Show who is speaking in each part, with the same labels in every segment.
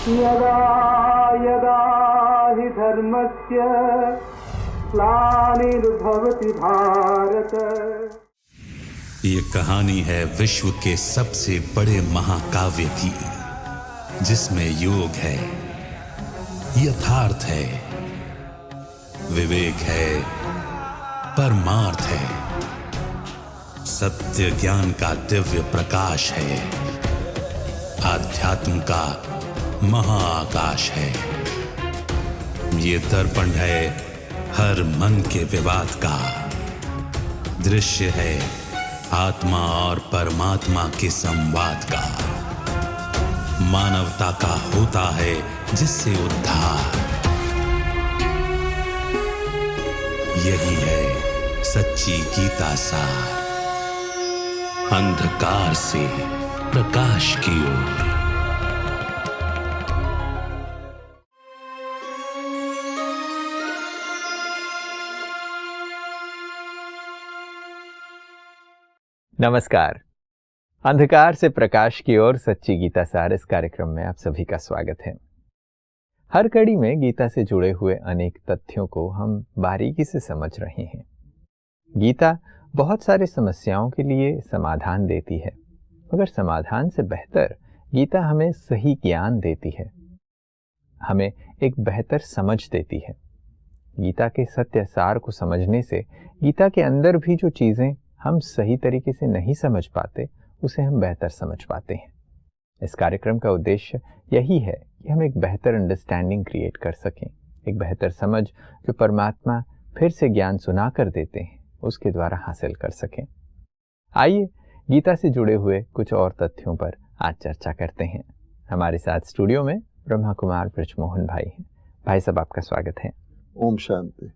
Speaker 1: यदा यदा हि धर्मस्य ग्लानिर्भवति भारत।
Speaker 2: ये कहानी है विश्व के सबसे बड़े महाकाव्य की, जिसमें योग है, यथार्थ है, विवेक है, परमार्थ है, सत्य ज्ञान का दिव्य प्रकाश है, आध्यात्म का महाआकाश है। ये दर्पण है हर मन के विवाद का, दृश्य है आत्मा और परमात्मा के संवाद का, मानवता का होता है जिससे उद्धार। यही है सच्ची गीता सार, अंधकार से प्रकाश की ओर।
Speaker 3: नमस्कार। अंधकार से प्रकाश की ओर सच्ची गीता सार इस कार्यक्रम में आप सभी का स्वागत है। हर कड़ी में गीता से जुड़े हुए अनेक तथ्यों को हम बारीकी से समझ रहे हैं। गीता बहुत सारी समस्याओं के लिए समाधान देती है, मगर समाधान से बेहतर गीता हमें सही ज्ञान देती है, हमें एक बेहतर समझ देती है। गीता के सत्य सार को समझने से गीता के अंदर भी जो चीजें हम सही तरीके से नहीं समझ पाते, उसे हम बेहतर समझ पाते हैं। इस कार्यक्रम का उद्देश्य यही है कि हम एक बेहतर अंडरस्टैंडिंग क्रिएट कर सकें, एक बेहतर समझ जो परमात्मा फिर से ज्ञान सुना कर देते हैं, उसके द्वारा हासिल कर सकें। आइए गीता से जुड़े हुए कुछ और तथ्यों पर आज चर्चा करते हैं। हमारे साथ स्टूडियो में ब्रह्मा कुमार बृजमोहन भाई हैं। भाई साहब, आपका स्वागत है।
Speaker 4: ओम शांति।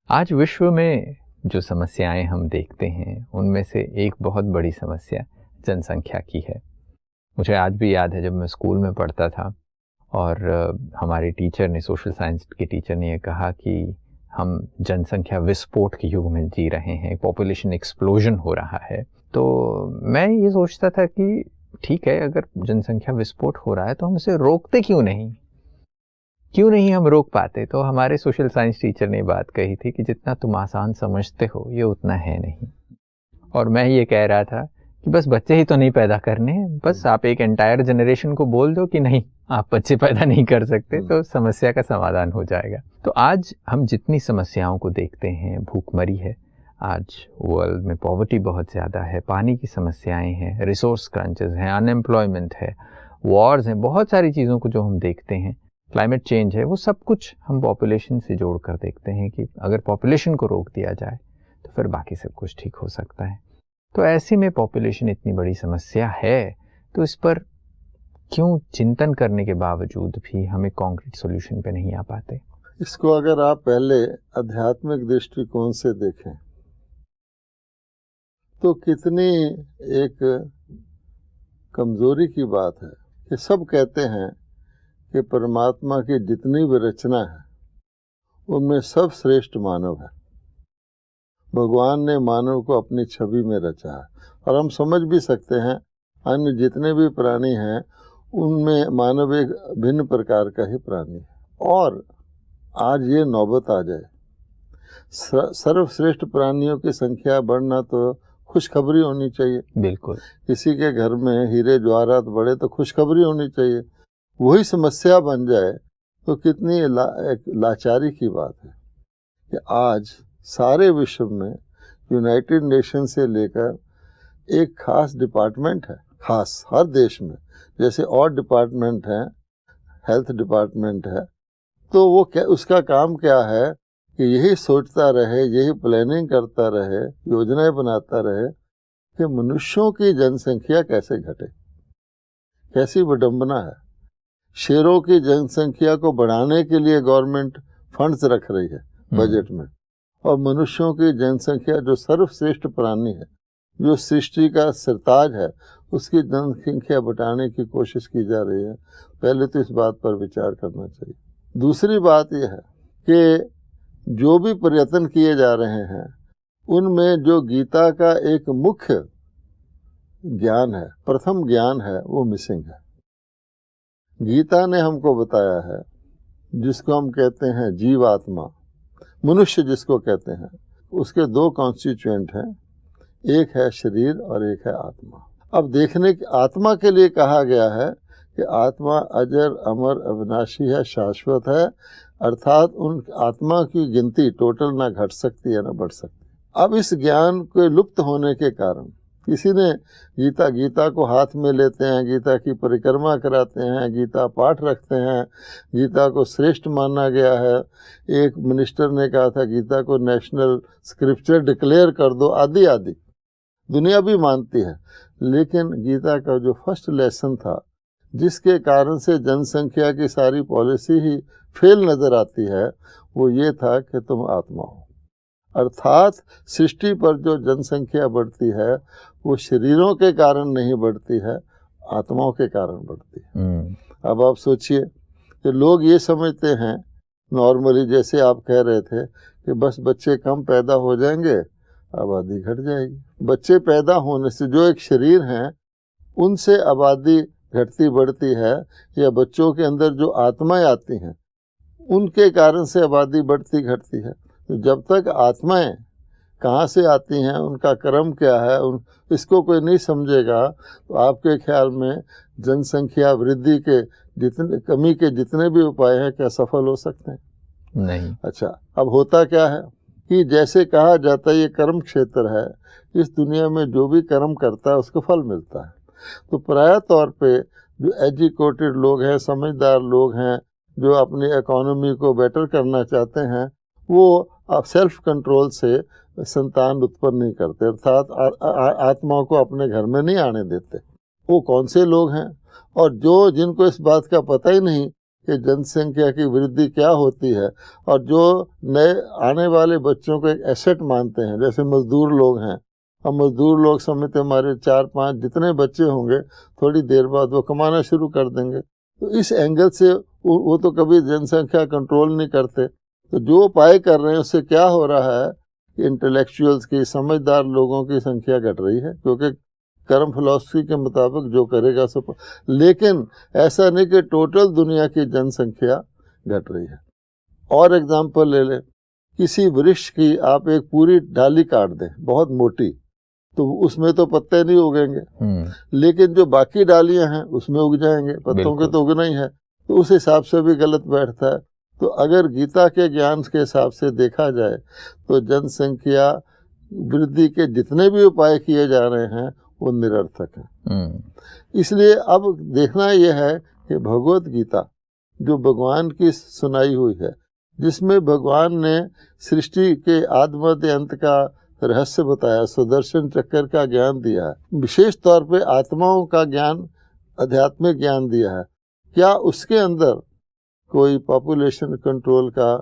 Speaker 3: आज विश्व में जो समस्याएं हम देखते हैं, उनमें से एक बहुत बड़ी समस्या जनसंख्या की है। मुझे आज भी याद है जब मैं स्कूल में पढ़ता था और हमारे टीचर ने, सोशल साइंस के टीचर ने, ये कहा कि हम जनसंख्या विस्फोट के युग में जी रहे हैं, पॉपुलेशन एक्सप्लोजन हो रहा है। तो मैं ये सोचता था कि ठीक है, अगर जनसंख्या विस्फोट हो रहा है तो हम इसे रोकते क्यों नहीं हम रोक पाते। तो हमारे सोशल साइंस टीचर ने बात कही थी कि जितना तुम आसान समझते हो ये उतना है नहीं। और मैं ये कह रहा था कि बस बच्चे ही तो नहीं पैदा करने हैं, बस आप एक एंटायर जनरेशन को बोल दो कि नहीं, आप बच्चे पैदा नहीं कर सकते, तो समस्या का समाधान हो जाएगा। तो आज हम जितनी समस्याओं को देखते हैं, भूखमरी है, आज वर्ल्ड में पॉवर्टी बहुत ज़्यादा है, पानी की समस्याएं हैं, रिसोर्स क्रंचेस हैं, अनएम्प्लॉयमेंट है, वॉर्स हैं, बहुत सारी चीज़ों को जो हम देखते हैं, क्लाइमेट चेंज है, वो सब कुछ हम पॉपुलेशन से जोड़ कर देखते हैं कि अगर पॉपुलेशन को रोक दिया जाए तो फिर बाकी सब कुछ ठीक हो सकता है। तो ऐसे में पॉपुलेशन इतनी बड़ी समस्या है, तो इस पर क्यों चिंतन करने के बावजूद भी हम एक कॉन्क्रीट सॉल्यूशन पे नहीं आ पाते।
Speaker 4: इसको अगर आप पहले आध्यात्मिक दृष्टिकोण से देखें तो कितनी एक कमजोरी की बात है कि सब कहते हैं कि परमात्मा की जितनी भी रचना है उनमें सब श्रेष्ठ मानव है। भगवान ने मानव को अपनी छवि में रचा है, और हम समझ भी सकते हैं अन्य जितने भी प्राणी हैं उनमें मानव एक भिन्न प्रकार का ही प्राणी है। और आज ये नौबत आ जाए, सर्वश्रेष्ठ प्राणियों की संख्या बढ़ना तो खुशखबरी होनी चाहिए।
Speaker 3: बिल्कुल।
Speaker 4: किसी के घर में हीरे जवाहरात बढ़े तो खुशखबरी होनी चाहिए। वही समस्या बन जाए तो कितनी लाचारी की बात है कि आज सारे विश्व में यूनाइटेड नेशन से लेकर एक खास डिपार्टमेंट है, खास हर देश में, जैसे और डिपार्टमेंट हैं, हेल्थ डिपार्टमेंट है, तो वो क्या, उसका काम क्या है कि यही सोचता रहे, यही प्लानिंग करता रहे, योजनाएं बनाता रहे कि मनुष्यों की जनसंख्या कैसे घटे। कैसी विडंबना है। शेरों की जनसंख्या को बढ़ाने के लिए गवर्नमेंट फंड्स रख रही है बजट में, और मनुष्यों की जनसंख्या जो सर्वश्रेष्ठ प्राणी है, जो सृष्टि का सिरताज है, उसकी जनसंख्या बढ़ाने की कोशिश की जा रही है। पहले तो इस बात पर विचार करना चाहिए। दूसरी बात यह है कि जो भी प्रयत्न किए जा रहे हैं उनमें जो गीता का एक मुख्य ज्ञान है, प्रथम ज्ञान है, वो मिसिंग है। गीता ने हमको बताया है, जिसको हम कहते हैं जीवात्मा, मनुष्य जिसको कहते हैं, उसके दो कॉन्स्टिट्यूएंट हैं, एक है शरीर और एक है आत्मा। अब देखने की आत्मा के लिए कहा गया है कि आत्मा अजर अमर अविनाशी है, शाश्वत है, अर्थात उन आत्मा की गिनती टोटल ना घट सकती है ना बढ़ सकती। अब इस ज्ञान के लुप्त होने के कारण किसी ने गीता को हाथ में लेते हैं, गीता की परिक्रमा कराते हैं, गीता पाठ रखते हैं, गीता को श्रेष्ठ माना गया है। एक मिनिस्टर ने कहा था गीता को नेशनल स्क्रिप्चर डिक्लेयर कर दो, आदि आदि दुनिया भी मानती है। लेकिन गीता का जो फर्स्ट लेसन था, जिसके कारण से जनसंख्या की सारी पॉलिसी ही फेल नज़र आती है, वो ये था कि तुम आत्मा हो। अर्थात सृष्टि पर जो जनसंख्या बढ़ती है वो शरीरों के कारण नहीं बढ़ती है, आत्माओं के कारण बढ़ती है। अब आप सोचिए कि लोग ये समझते हैं नॉर्मली, जैसे आप कह रहे थे कि बस बच्चे कम पैदा हो जाएंगे, आबादी घट जाएगी। बच्चे पैदा होने से जो एक शरीर हैं उनसे आबादी घटती बढ़ती है, या बच्चों के अंदर जो आत्माएं आती हैं उनके कारण से आबादी बढ़ती घटती है। तो जब तक आत्माएं कहाँ से आती हैं, उनका कर्म क्या है, इसको कोई नहीं समझेगा, तो आपके ख्याल में जनसंख्या वृद्धि के जितने कमी के जितने भी उपाय हैं क्या सफल हो सकते हैं?
Speaker 3: नहीं।
Speaker 4: अच्छा, अब होता क्या है कि जैसे कहा जाता है ये कर्म क्षेत्र है, इस दुनिया में जो भी कर्म करता है उसको फल मिलता है। तो प्राय तौर पे जो एजुकेटेड लोग हैं, समझदार लोग हैं, जो अपनी इकोनॉमी को बेटर करना चाहते हैं, वो सेल्फ कंट्रोल से संतान उत्पन्न नहीं करते, अर्थात आत्माओं को अपने घर में नहीं आने देते। वो कौन से लोग हैं? और जिनको इस बात का पता ही नहीं कि जनसंख्या की वृद्धि क्या होती है, और जो नए आने वाले बच्चों को एक एसेट मानते हैं, जैसे मजदूर लोग हैं। अब मजदूर लोग समझते हमारे 4-5 जितने बच्चे होंगे थोड़ी देर बाद वो कमाना शुरू कर देंगे। तो इस एंगल से वो तो कभी जनसंख्या कंट्रोल नहीं करते। तो जो उपाय कर रहे हैं उससे क्या हो रहा है कि इंटेलेक्चुअल्स की, समझदार लोगों की संख्या घट रही है, क्योंकि कर्म फिलॉसफी के मुताबिक जो करेगा सो। लेकिन ऐसा नहीं कि टोटल दुनिया की जनसंख्या घट रही है। और एग्जांपल ले लें, किसी वृक्ष की आप एक पूरी डाली काट दें बहुत मोटी, तो उसमें तो पत्ते नहीं उगेंगे, लेकिन जो बाकी डालियां हैं उसमें उग जाएंगे, पत्तों के तो उगना ही है। तो उस हिसाब से भी गलत बैठता है। तो अगर गीता के ज्ञान के हिसाब से देखा जाए तो जनसंख्या वृद्धि के जितने भी उपाय किए जा रहे हैं वो निरर्थक है। इसलिए अब देखना यह है कि भगवत गीता जो भगवान की सुनाई हुई है, जिसमें भगवान ने सृष्टि के आदि मध्य अंत का रहस्य बताया, सुदर्शन चक्र का ज्ञान दिया है, विशेष तौर पे आत्माओं का ज्ञान, आध्यात्मिक ज्ञान दिया है, क्या उसके अंदर कोई पॉपुलेशन कंट्रोल का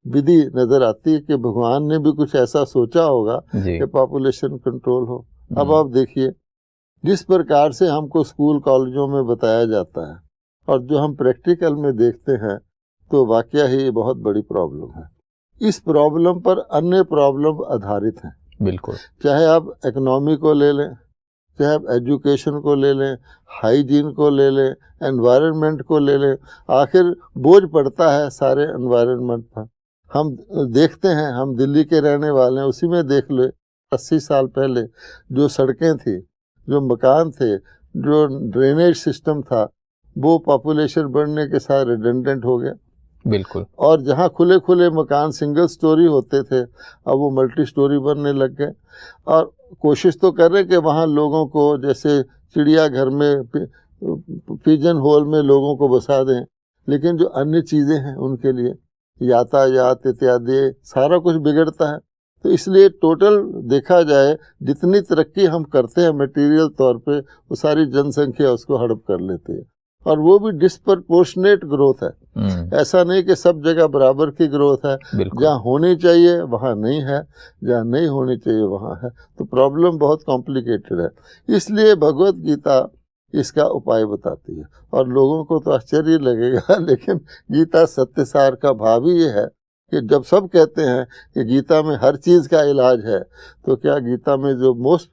Speaker 4: विधि नजर आती है कि भगवान ने भी कुछ ऐसा सोचा होगा कि पॉपुलेशन कंट्रोल हो? अब आप देखिए, जिस प्रकार से हमको स्कूल कॉलेजों में बताया जाता है और जो हम प्रैक्टिकल में देखते हैं, तो वाकया ही बहुत बड़ी प्रॉब्लम है। इस प्रॉब्लम पर अन्य प्रॉब्लम आधारित हैं।
Speaker 3: बिल्कुल,
Speaker 4: चाहे आप इकोनॉमी को ले लें, चाहे आप एजुकेशन को ले लें, हाइजीन को ले लें, एनवायरनमेंट को ले लें, आखिर बोझ पड़ता है सारे एनवायरनमेंट पर। हम देखते हैं, हम दिल्ली के रहने वाले हैं, उसी में देख लो 80 साल पहले जो सड़कें थी, जो मकान थे, जो ड्रेनेज सिस्टम था, वो पॉपुलेशन बढ़ने के साथ रिडंडेंट हो गया।
Speaker 3: बिल्कुल। और
Speaker 4: जहाँ खुले खुले मकान सिंगल स्टोरी होते थे, अब वो मल्टी स्टोरी बनने लग गए। और कोशिश तो कर रहे कि वहाँ लोगों को जैसे चिड़ियाघर में पिजन होल में लोगों को बसा दें, लेकिन जो अन्य चीज़ें हैं उनके लिए यातायात इत्यादि सारा कुछ बिगड़ता है। तो इसलिए टोटल देखा जाए, जितनी तरक्की हम करते हैं मटेरियल तौर पे, वो सारी जनसंख्या उसको हड़प कर लेती है, और वो भी डिस्प्रपोर्शनेट ग्रोथ है। ऐसा नहीं कि सब जगह बराबर की ग्रोथ है, जहाँ होनी चाहिए वहाँ नहीं है, जहाँ नहीं होनी चाहिए वहाँ है। तो प्रॉब्लम बहुत कॉम्प्लिकेटेड है। इसलिए भगवत गीता इसका उपाय बताती है, और लोगों को तो आश्चर्य लगेगा, लेकिन गीता सत्यसार का भाव ही ये है कि जब सब कहते हैं कि गीता में हर चीज़ का इलाज है, तो क्या गीता में जो मोस्ट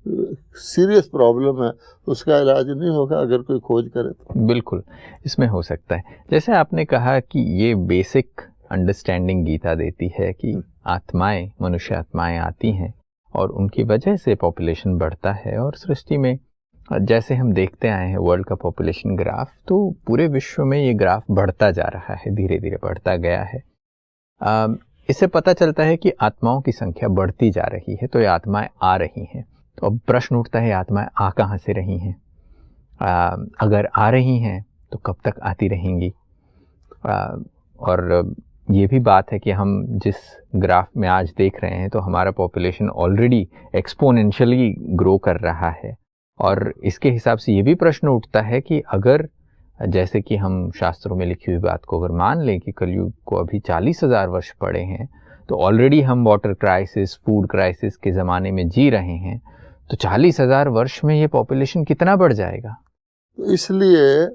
Speaker 4: सीरियस प्रॉब्लम है, उसका इलाज नहीं होगा अगर कोई खोज करे तो।
Speaker 3: बिल्कुल, इसमें हो सकता है। जैसे आपने कहा कि ये बेसिक अंडरस्टैंडिंग गीता देती है कि आत्माएं, मनुष्य आत्माएं आती हैं और उनकी वजह से पॉपुलेशन बढ़ता है, और सृष्टि में जैसे हम देखते आए हैं वर्ल्ड का पॉपुलेशन ग्राफ, तो पूरे विश्व में ये ग्राफ बढ़ता जा रहा है, धीरे धीरे बढ़ता गया है। इससे पता चलता है कि आत्माओं की संख्या बढ़ती जा रही है, तो ये आत्माएं आ रही हैं। तो अब प्रश्न उठता है, आत्माएं आ कहाँ से रही हैं? अगर आ रही हैं तो कब तक आती रहेंगी? और ये भी बात है कि हम जिस ग्राफ में आज देख रहे हैं, तो हमारा पॉपुलेशन ऑलरेडी एक्सपोनेंशियली ग्रो कर रहा है, और इसके हिसाब से ये भी प्रश्न उठता है कि अगर, जैसे कि हम शास्त्रों में लिखी हुई बात को अगर मान लें कि कलयुग को अभी 40,000 वर्ष पड़े हैं, तो ऑलरेडी हम वाटर क्राइसिस, फूड क्राइसिस के ज़माने में जी रहे हैं, तो 40,000 वर्ष में ये पॉपुलेशन कितना बढ़ जाएगा?
Speaker 4: इसलिए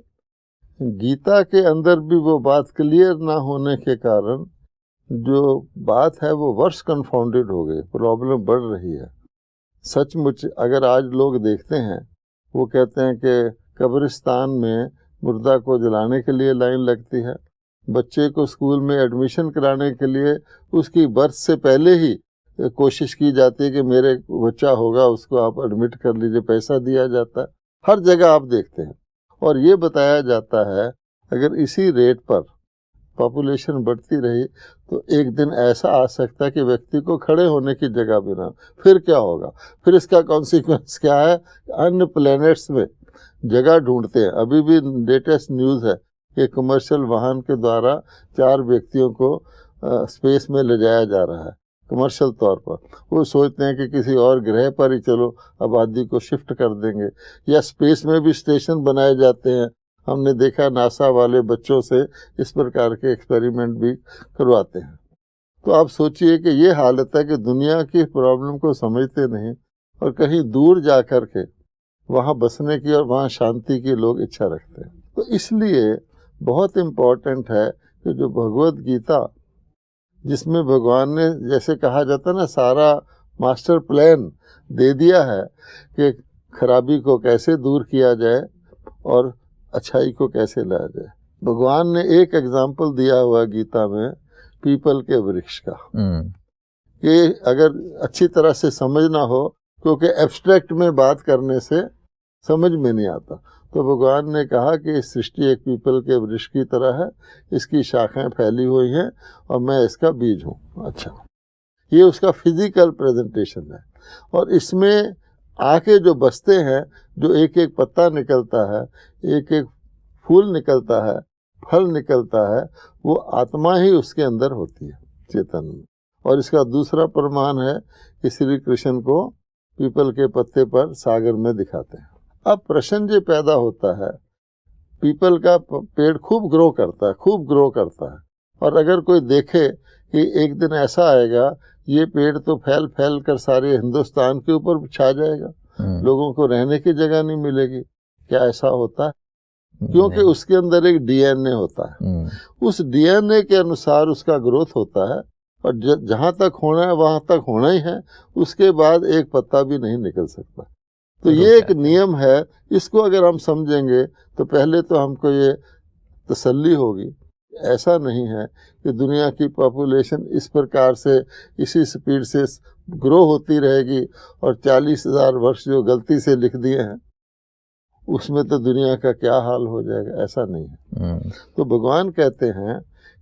Speaker 4: गीता के अंदर भी वो बात क्लियर ना होने के कारण जो बात है वो वर्ष कंफाउंडेड हो गई, प्रॉब्लम बढ़ रही है। सचमुच अगर आज लोग देखते हैं, वो कहते हैं कि कब्रिस्तान में मुर्दा को जलाने के लिए लाइन लगती है, बच्चे को स्कूल में एडमिशन कराने के लिए उसकी बर्थ से पहले ही कोशिश की जाती है कि मेरे बच्चा होगा उसको आप एडमिट कर लीजिए, पैसा दिया जाता है, हर जगह आप देखते हैं। और ये बताया जाता है अगर इसी रेट पर पॉपुलेशन बढ़ती रही तो एक दिन ऐसा आ सकता है कि व्यक्ति को खड़े होने की जगह भी ना, फिर क्या होगा? फिर इसका कॉन्सिक्वेंस क्या है? अन्य प्लैनेट्स में जगह ढूंढते हैं। अभी भी लेटेस्ट न्यूज़ है कि कमर्शियल वाहन के द्वारा 4 व्यक्तियों को स्पेस में ले जाया जा रहा है कमर्शियल तौर पर। वो सोचते हैं कि किसी और ग्रह पर ही चलो आबादी को शिफ्ट कर देंगे, या स्पेस में भी स्टेशन बनाए जाते हैं। हमने देखा नासा वाले बच्चों से इस प्रकार के एक्सपेरिमेंट भी करवाते हैं। तो आप सोचिए कि ये हालत है कि दुनिया की प्रॉब्लम को समझते नहीं और कहीं दूर जा कर के वहाँ बसने की और वहाँ शांति की लोग इच्छा रखते हैं। तो इसलिए बहुत इम्पोर्टेंट है कि जो भगवत गीता, जिसमें भगवान ने जैसे कहा जाता ना सारा मास्टर प्लान दे दिया है कि खराबी को कैसे दूर किया जाए और अच्छाई को कैसे लाया जाए। भगवान ने एक एग्जाम्पल दिया हुआ गीता में पीपल के वृक्ष का, कि अगर अच्छी तरह से समझना हो, क्योंकि एब्स्ट्रैक्ट में बात करने से समझ में नहीं आता, तो भगवान ने कहा कि सृष्टि एक पीपल के वृक्ष की तरह है, इसकी शाखाएं फैली हुई हैं और मैं इसका बीज हूँ। अच्छा, ये उसका फिजिकल प्रेजेंटेशन है। और इसमें आके जो बसते हैं, जो एक एक पत्ता निकलता है, एक एक फूल निकलता है, फल निकलता है, वो आत्मा ही उसके अंदर होती है चेतन में। और इसका दूसरा प्रमाण है कि श्री कृष्ण को पीपल के पत्ते पर सागर में दिखाते हैं। अब प्रश्न ये पैदा होता है, पीपल का पेड़ खूब ग्रो करता है, और अगर कोई देखे कि एक दिन ऐसा आएगा ये पेड़ तो फैल फैल कर सारे हिंदुस्तान के ऊपर छा जाएगा, लोगों को रहने की जगह नहीं मिलेगी, क्या ऐसा होता है? क्योंकि उसके अंदर एक डीएनए होता है, उस डीएनए के अनुसार उसका ग्रोथ होता है, और जहाँ तक होना है वहाँ तक होना ही है, उसके बाद एक पत्ता भी नहीं निकल सकता। तो ये एक नियम है, इसको अगर हम समझेंगे तो पहले तो हमको ये तसल्ली होगी। ऐसा नहीं है कि दुनिया की पॉपुलेशन इस प्रकार से इसी स्पीड से ग्रो होती रहेगी और 40,000 वर्ष जो गलती से लिख दिए हैं उसमें तो दुनिया का क्या हाल हो जाएगा, ऐसा नहीं है। तो भगवान कहते हैं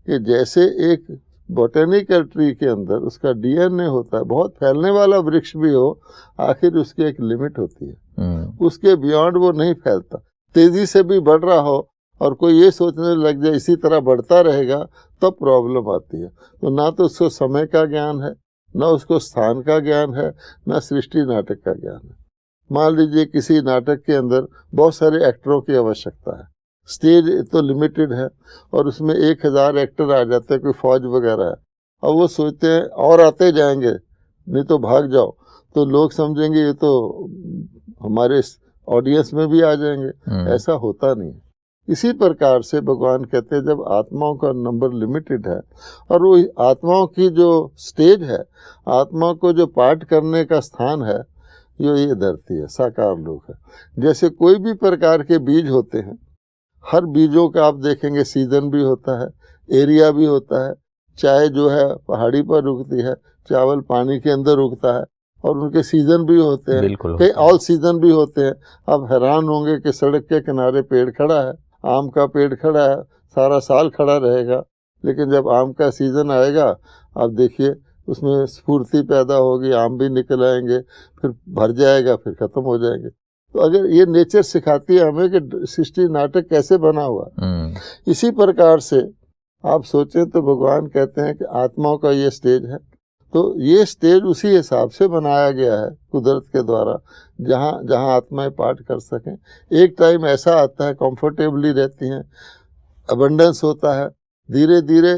Speaker 4: कि जैसे एक बॉटेनिकल ट्री के अंदर उसका डीएनए होता है, बहुत फैलने वाला वृक्ष भी हो, आखिर उसकी एक लिमिट होती है, उसके बियॉन्ड वो नहीं फैलता। तेजी से भी बढ़ रहा हो और कोई ये सोचने लग जाए इसी तरह बढ़ता रहेगा, तब प्रॉब्लम आती है। तो ना तो उसको समय का ज्ञान है, ना उसको स्थान का ज्ञान है, ना सृष्टि नाटक का ज्ञान है। मान लीजिए किसी नाटक के अंदर बहुत सारे एक्टरों की आवश्यकता है, स्टेज तो लिमिटेड है और उसमें 1000 एक्टर आ जाते हैं, कोई फौज वगैरह है, और वो सोचते हैं और आते जाएंगे नहीं तो भाग जाओ, तो लोग समझेंगे ये तो हमारे ऑडियंस में भी आ जाएंगे। ऐसा होता नहीं। इसी प्रकार से भगवान कहते हैं जब आत्माओं का नंबर लिमिटेड है और वो आत्माओं की जो स्टेज है, आत्मा को जो पाठ करने का स्थान है, ये धरती है, साकार लोक है। जैसे कोई भी प्रकार के बीज होते हैं, हर बीजों का आप देखेंगे सीजन भी होता है, एरिया भी होता है। चाय जो है पहाड़ी पर उगती है, चावल पानी के अंदर उगता है, और उनके सीजन भी होते हैं,
Speaker 3: बिल्कुल
Speaker 4: कई
Speaker 3: होता है।
Speaker 4: ऑल सीजन भी होते हैं। आप हैरान होंगे कि सड़क के किनारे पेड़ खड़ा है, आम का पेड़ खड़ा है, सारा साल खड़ा रहेगा, लेकिन जब आम का सीजन आएगा आप देखिए उसमें स्फूर्ति पैदा होगी, आम भी निकल आएंगे, फिर भर जाएगा, फिर खत्म हो जाएंगे। तो अगर ये नेचर सिखाती है हमें कि सृष्टि नाटक कैसे बना हुआ। इसी प्रकार से आप सोचें तो भगवान कहते हैं कि आत्माओं का ये स्टेज है, तो ये स्टेज उसी हिसाब से बनाया गया है कुदरत के द्वारा, जहाँ जहाँ आत्माएं पाठ कर सकें। एक टाइम ऐसा आता है कंफर्टेबली रहती हैं, अबंडेंस होता है, धीरे धीरे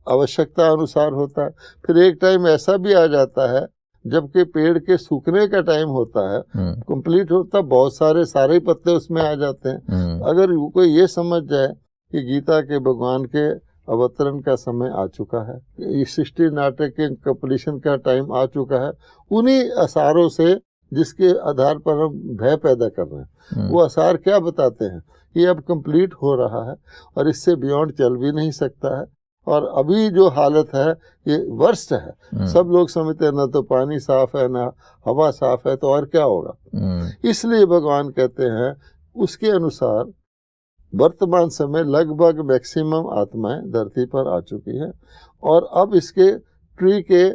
Speaker 4: आवश्यकता अनुसार होता है। फिर एक टाइम ऐसा भी आ जाता है जबकि पेड़ के सूखने का टाइम होता है, कंप्लीट होता, बहुत सारे ही पत्ते उसमें आ जाते हैं। अगर कोई ये समझ जाए कि गीता के भगवान के अवतरण का समय आ चुका है, इस सृष्टि नाटक के कंप्लीशन का टाइम आ चुका है, उन्हीं आसारों से जिसके आधार पर हम भय पैदा कर रहे हैं, वो आसार क्या बताते हैं, ये अब कंप्लीट हो रहा है और इससे बियॉन्ड चल भी नहीं सकता है। और अभी जो हालत है ये वर्स्ट है। सब लोग समझते हैं ना तो पानी साफ है ना हवा साफ है, तो और क्या होगा। इसलिए भगवान कहते हैं उसके अनुसार वर्तमान समय लगभग मैक्सिमम आत्माएं धरती पर आ चुकी हैं, और अब इसके ट्री के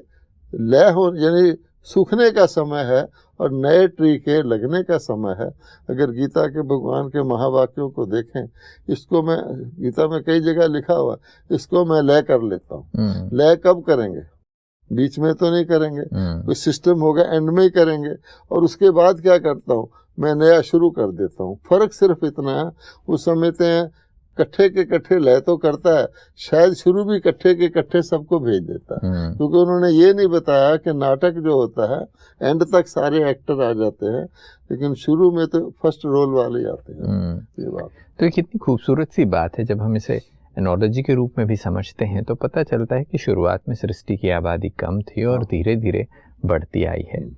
Speaker 4: लय हो यानी सूखने का समय है और नए ट्री के लगने का समय है। अगर गीता के भगवान के महावाक्यों को देखें, इसको मैं गीता में कई जगह लिखा हुआ, इसको मैं लय कर लेता हूँ। लय कब करेंगे, बीच में तो नहीं करेंगे, कोई सिस्टम होगा एंड में ही करेंगे, और उसके बाद क्या करता हूँ, मैं नया शुरू कर देता हूँ। फर्क सिर्फ इतना है, वो समझते हैं कट्ठे के कट्ठे लय तो करता है, शायद शुरू भी कट्ठे के कट्ठे सबको भेज देता है, क्योंकि उन्होंने ये नहीं बताया कि नाटक जो होता है एंड तक सारे एक्टर आ जाते हैं, लेकिन शुरू में तो फर्स्ट रोल वाले आते हैं। ये बात
Speaker 3: तो कितनी खूबसूरत सी बात है। जब हम इसे एनोलॉजी के रूप में भी समझते हैं तो पता चलता है कि शुरुआत में सृष्टि की आबादी कम थी और धीरे धीरे बढ़ती आई है।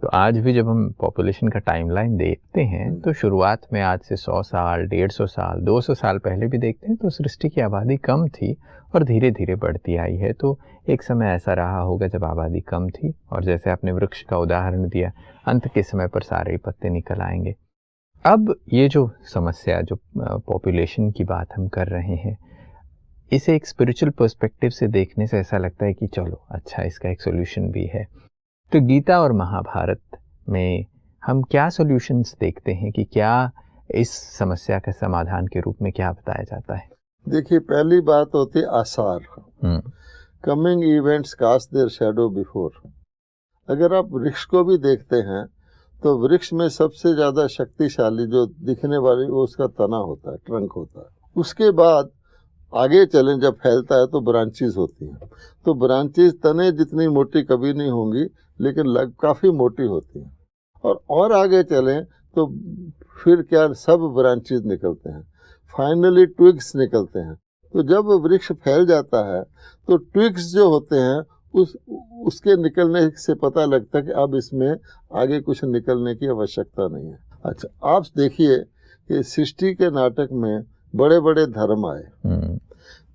Speaker 3: तो आज भी जब हम पॉपुलेशन का टाइमलाइन देखते हैं तो शुरुआत में आज से 100 साल, 150 साल, 200 साल पहले भी देखते हैं तो सृष्टि की आबादी कम थी और धीरे धीरे बढ़ती आई है। तो एक समय ऐसा रहा होगा जब आबादी कम थी, और जैसे आपने वृक्ष का उदाहरण दिया, अंत के समय पर सारे पत्ते निकल आएंगे। अब ये जो समस्या, जो पॉपुलेशन की बात हम कर रहे हैं, इसे एक स्पिरिचुअल पर्सपेक्टिव से देखने से ऐसा लगता है कि चलो अच्छा, इसका एक सोल्यूशन भी है। तो गीता और महाभारत में हम क्या सॉल्यूशंस देखते हैं कि क्या इस समस्या का समाधान के रूप में क्या बताया जाता है?
Speaker 4: देखिए, पहली बात होती है आसार। Coming events cast their shadow before. अगर आप वृक्ष को भी देखते हैं तो वृक्ष में सबसे ज्यादा शक्तिशाली जो दिखने वाली वो उसका तना होता है, ट्रंक होता है। उसके बाद आगे चलें, जब फैलता है तो ब्रांचेस होती हैं। तो ब्रांचेस तने जितनी मोटी कभी नहीं होंगी, लेकिन काफ़ी मोटी होती हैं। और आगे चलें तो फिर क्या, सब ब्रांचेस निकलते हैं, फाइनली ट्विग्स निकलते हैं। तो जब वृक्ष फैल जाता है तो ट्विग्स जो होते हैं उसके निकलने से पता लगता है कि अब इसमें आगे कुछ निकलने की आवश्यकता नहीं है। अच्छा, आप देखिए कि सृष्टि के नाटक में बड़े बड़े धर्म आए,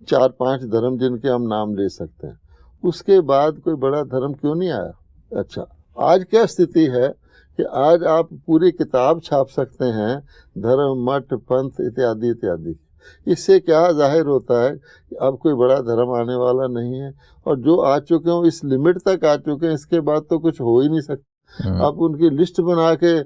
Speaker 4: 4-5 धर्म जिनके हम नाम ले सकते हैं। उसके बाद कोई बड़ा धर्म क्यों नहीं आया? अच्छा, आज क्या स्थिति है कि आज आप पूरी किताब छाप सकते हैं धर्म, मठ, पंथ इत्यादि इत्यादि। इससे क्या जाहिर होता है कि अब कोई बड़ा धर्म आने वाला नहीं है, और जो आ चुके हैं इस लिमिट तक आ चुके हैं, इसके बाद तो कुछ हो ही नहीं सकता। आप उनकी लिस्ट बना के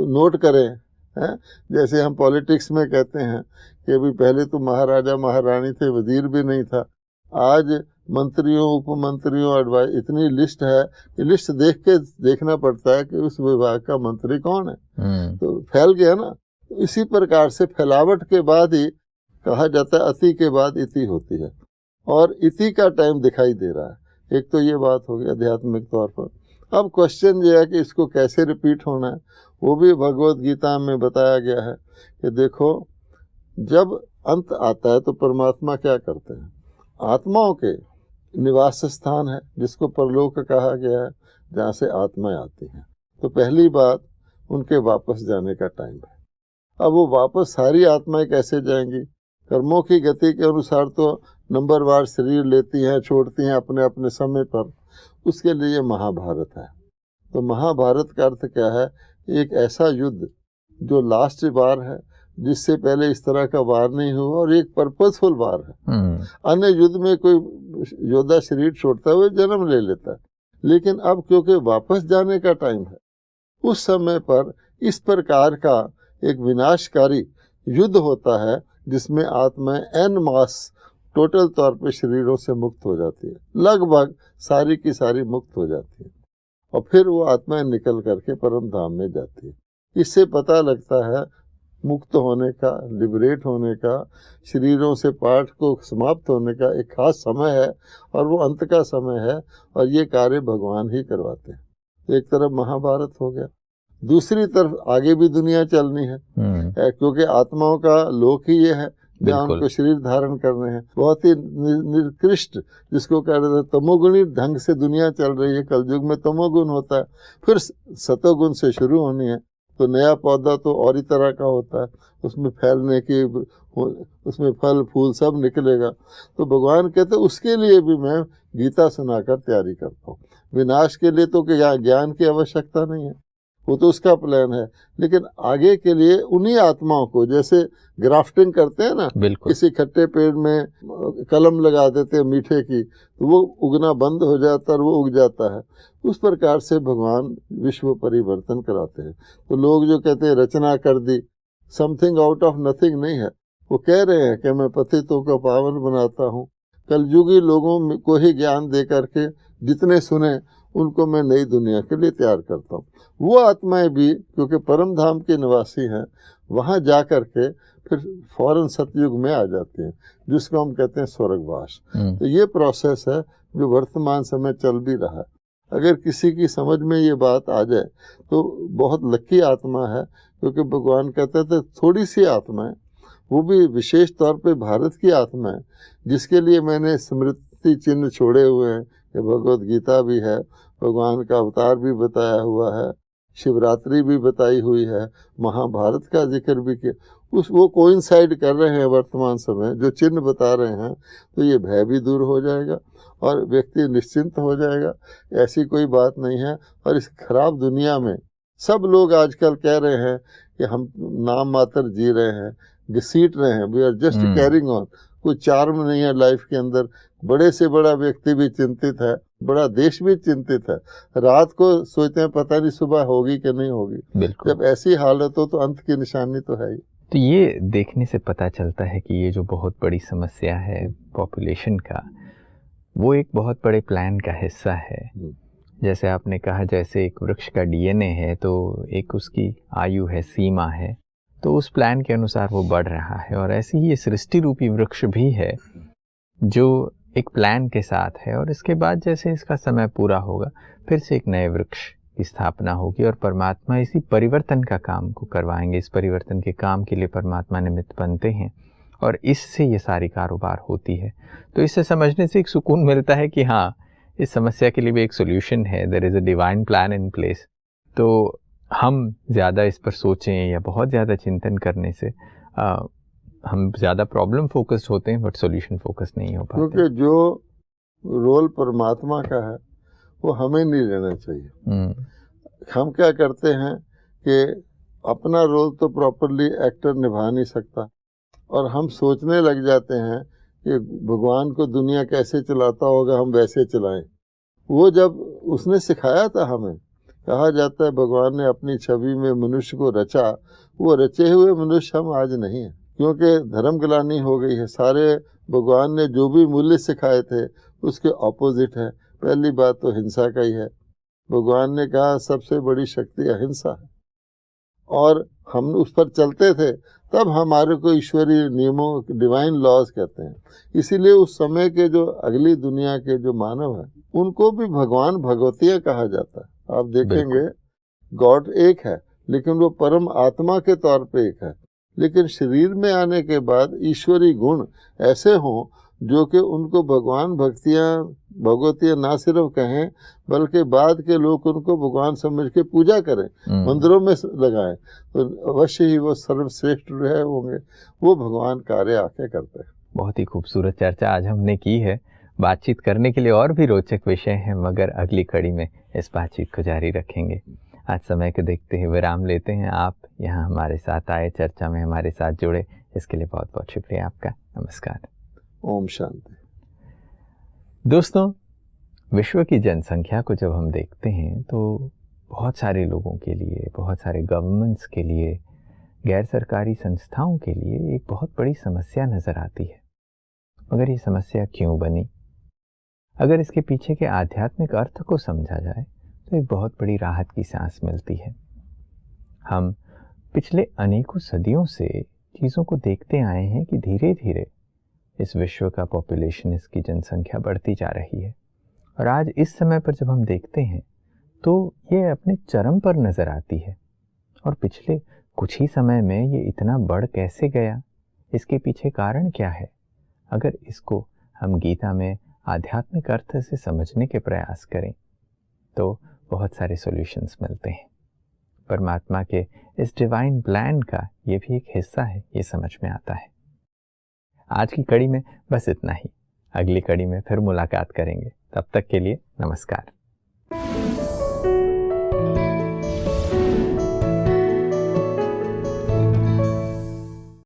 Speaker 4: नोट करें, हैं? जैसे हम पॉलिटिक्स में कहते हैं कि अभी पहले तो महाराजा महारानी थे, वजीर भी नहीं था, आज मंत्रियों, उपमंत्रियों, एडवाइस, इतनी लिस्ट है कि लिस्ट देख के देखना पड़ता है कि उस विभाग का मंत्री कौन है। तो फैल गया ना। तो इसी प्रकार से फैलावट के बाद ही कहा जाता है अति के बाद इति होती है, और इति का टाइम दिखाई दे रहा है। एक तो ये बात हो गई आध्यात्मिक तौर पर। अब क्वेश्चन ये है कि इसको कैसे रिपीट होना है, वो भी भगवत गीता में बताया गया है कि देखो, जब अंत आता है तो परमात्मा क्या करते हैं, आत्माओं के निवास स्थान है जिसको परलोक कहा गया है, जहाँ से आत्माएं आती हैं। तो पहली बात उनके वापस जाने का टाइम है। अब वो वापस सारी आत्माएं कैसे जाएंगी? कर्मों की गति के अनुसार तो नंबरवार शरीर लेती हैं, छोड़ती हैं अपने अपने समय पर। उसके लिए महाभारत है। तो महाभारत का अर्थ क्या है? एक ऐसा युद्ध जो लास्ट वार है, जिससे पहले इस तरह का वार नहीं हुआ, और एक पर्पसफुल वार है। अन्य युद्ध में कोई योद्धा शरीर छोड़ता हुआ जन्म ले लेता है, लेकिन अब क्योंकि वापस जाने का टाइम है, उस समय पर इस प्रकार का एक विनाशकारी युद्ध होता है जिसमें आत्माएं एन मास टोटल तौर पे शरीरों से मुक्त हो जाती है, लगभग सारी की सारी मुक्त हो जाती है, और फिर वो आत्माएं निकल करके परम धाम में जाती है। इससे पता लगता है मुक्त होने का, लिबरेट होने का, शरीरों से पाठ को समाप्त होने का एक खास समय है, और वो अंत का समय है, और ये कार्य भगवान ही करवाते हैं। एक तरफ महाभारत हो गया, दूसरी तरफ आगे भी दुनिया चलनी है, क्योंकि आत्माओं का लोक ही ये है जहाँ उनको शरीर धारण करने हैं। बहुत ही निकृष्ट, जिसको कह रहे थे तमोगुणी ढंग से दुनिया चल रही है। कलयुग में तमोगुण होता है, फिर सतोगुण से शुरू होनी है, तो नया पौधा तो और ही तरह का होता है, उसमें फैलने की, उसमें फल फूल सब निकलेगा। तो भगवान कहते उसके लिए भी मैं गीता सुनाकर तैयारी करता हूँ। विनाश के लिए तो ज्ञान की आवश्यकता नहीं है, वो तो उसका प्लान है, लेकिन आगे के लिए उन्हीं आत्माओं को, जैसे ग्राफ्टिंग करते हैं ना, किसी खट्टे पेड़ में कलम लगा देते हैं मीठे की, तो वो उगना बंद हो जाता है और वो उग जाता है। उस प्रकार से भगवान विश्व परिवर्तन कराते हैं। तो लोग जो कहते हैं रचना कर दी, समथिंग आउट ऑफ नथिंग नहीं है, वो कह रहे हैं कि मैं पतितों को पावन बनाता हूँ। कलयुगी लोगों को ही ज्ञान दे करके जितने सुने उनको मैं नई दुनिया के लिए तैयार करता हूँ। वो आत्माएं भी क्योंकि परम धाम के निवासी हैं, वहाँ जा कर के फिर फौरन सतयुग में आ जाती हैं, जिसको हम कहते हैं स्वर्गवास। तो ये प्रोसेस है जो वर्तमान समय चल भी रहा है। अगर किसी की समझ में ये बात आ जाए तो बहुत लकी आत्मा है, क्योंकि भगवान कहते थे थोड़ी सी आत्माएं, वो भी विशेष तौर पे भारत की आत्माएं, जिसके लिए मैंने स्मृति चिन्ह छोड़े हुए हैं। कि भगवत गीता भी है, भगवान का अवतार भी बताया हुआ है, शिवरात्रि भी बताई हुई है, महाभारत का जिक्र भी किया। वो कोइंसाइड कर रहे हैं वर्तमान समय, जो चिन्ह बता रहे हैं, तो ये भय भी दूर हो जाएगा और व्यक्ति निश्चिंत हो जाएगा। ऐसी कोई बात नहीं है। और इस खराब दुनिया में सब लोग आजकल कह रहे हैं कि हम नाम मात्र जी रहे हैं, घसीट रहे हैं, we are just carrying on. कोई चार्म नहीं है लाइफ के अंदर। बड़े से बड़ा व्यक्ति भी चिंतित है, बड़ा देश भी चिंतित है। रात को सोचते हैं पता नहीं सुबह होगी कि नहीं होगी। जब ऐसी हालत हो तो अंत की निशानी तो है ही।
Speaker 3: तो ये देखने से पता चलता है कि ये जो बहुत बड़ी समस्या है पॉपुलेशन का, वो एक बहुत बड़े प्लान का हिस्सा है। जैसे आपने कहा, जैसे एक वृक्ष का डीएनए है तो एक उसकी आयु है, सीमा है, तो उस प्लान के अनुसार वो बढ़ रहा है। और ऐसे ही ये सृष्टि रूपी वृक्ष भी है जो एक प्लान के साथ है, और इसके बाद जैसे इसका समय पूरा होगा फिर से एक नए वृक्ष की स्थापना होगी और परमात्मा इसी परिवर्तन का काम को करवाएंगे। इस परिवर्तन के काम के लिए परमात्मा निमित्त बनते हैं और इससे ये सारी कारोबार होती है। तो इससे समझने से एक सुकून मिलता है कि हाँ, इस समस्या के लिए भी एक सोल्यूशन है, there is a divine plan in place. तो हम ज़्यादा इस पर सोचें या बहुत ज़्यादा चिंतन करने से हम ज़्यादा प्रॉब्लम फोकस्ड होते हैं बट सॉल्यूशन फोकस नहीं हो पाते।
Speaker 4: क्योंकि जो रोल परमात्मा का है वो हमें नहीं लेना चाहिए। हम क्या करते हैं कि अपना रोल तो प्रॉपरली एक्टर निभा नहीं सकता, और हम सोचने लग जाते हैं कि भगवान को दुनिया कैसे चलाता होगा, हम वैसे चलाएं। वो जब उसने सिखाया था हमें, कहा जाता है भगवान ने अपनी छवि में मनुष्य को रचा, वो रचे हुए मनुष्य हम आज नहीं हैं, क्योंकि धर्म ग्लानि हो गई है। सारे भगवान ने जो भी मूल्य सिखाए थे उसके ऑपोजिट है। पहली बात तो हिंसा का ही है। भगवान ने कहा सबसे बड़ी शक्ति अहिंसा है, और हम उस पर चलते थे, तब हमारे को ईश्वरीय नियमों, डिवाइन लॉज कहते हैं। इसीलिए उस समय के जो अगली दुनिया के जो मानव हैं उनको भी भगवान भगवतियाँ कहा जाता है। आप देखेंगे गॉड एक है, लेकिन वो परम आत्मा के तौर पे एक है। लेकिन शरीर में आने के बाद ईश्वरी गुण ऐसे हों जो कि उनको भगवान भगवतियाँ ना सिर्फ कहें बल्कि बाद के लोग उनको भगवान समझ के पूजा करें, मंदिरों में लगाएं, तो अवश्य ही वो सर्वश्रेष्ठ रहे होंगे। वो भगवान कार्य आके करते हैं।
Speaker 3: बहुत ही खूबसूरत चर्चा आज हमने की है। बातचीत करने के लिए और भी रोचक विषय हैं, मगर अगली कड़ी में इस बातचीत को जारी रखेंगे। आज समय को देखते हुए विराम लेते हैं। आप यहाँ हमारे साथ आए, चर्चा में हमारे साथ जुड़े, इसके लिए बहुत बहुत शुक्रिया आपका। नमस्कार।
Speaker 4: ओम शांति।
Speaker 3: दोस्तों, विश्व की जनसंख्या को जब हम देखते हैं तो बहुत सारे लोगों के लिए, बहुत सारे गवर्नमेंट्स के लिए, गैर सरकारी संस्थाओं के लिए एक बहुत बड़ी समस्या नज़र आती है। मगर ये समस्या क्यों बनी? अगर इसके पीछे के आध्यात्मिक अर्थ को समझा जाए तो एक बहुत बड़ी राहत की सांस मिलती है। हम पिछले अनेकों सदियों से चीज़ों को देखते आए हैं कि धीरे धीरे इस विश्व का पॉपुलेशन, इसकी जनसंख्या बढ़ती जा रही है। और आज इस समय पर जब हम देखते हैं तो ये अपने चरम पर नज़र आती है। और पिछले कुछ ही समय में ये इतना बढ़ कैसे गया? इसके पीछे कारण क्या है? अगर इसको हम गीता में आध्यात्मिक अर्थ से समझने के प्रयास करें तो बहुत सारे सॉल्यूशंस मिलते हैं। परमात्मा के इस डिवाइन प्लान का ये भी एक हिस्सा है, ये समझ में आता है। आज की कड़ी में बस इतना ही। अगली कड़ी में फिर मुलाकात करेंगे। तब तक के लिए नमस्कार।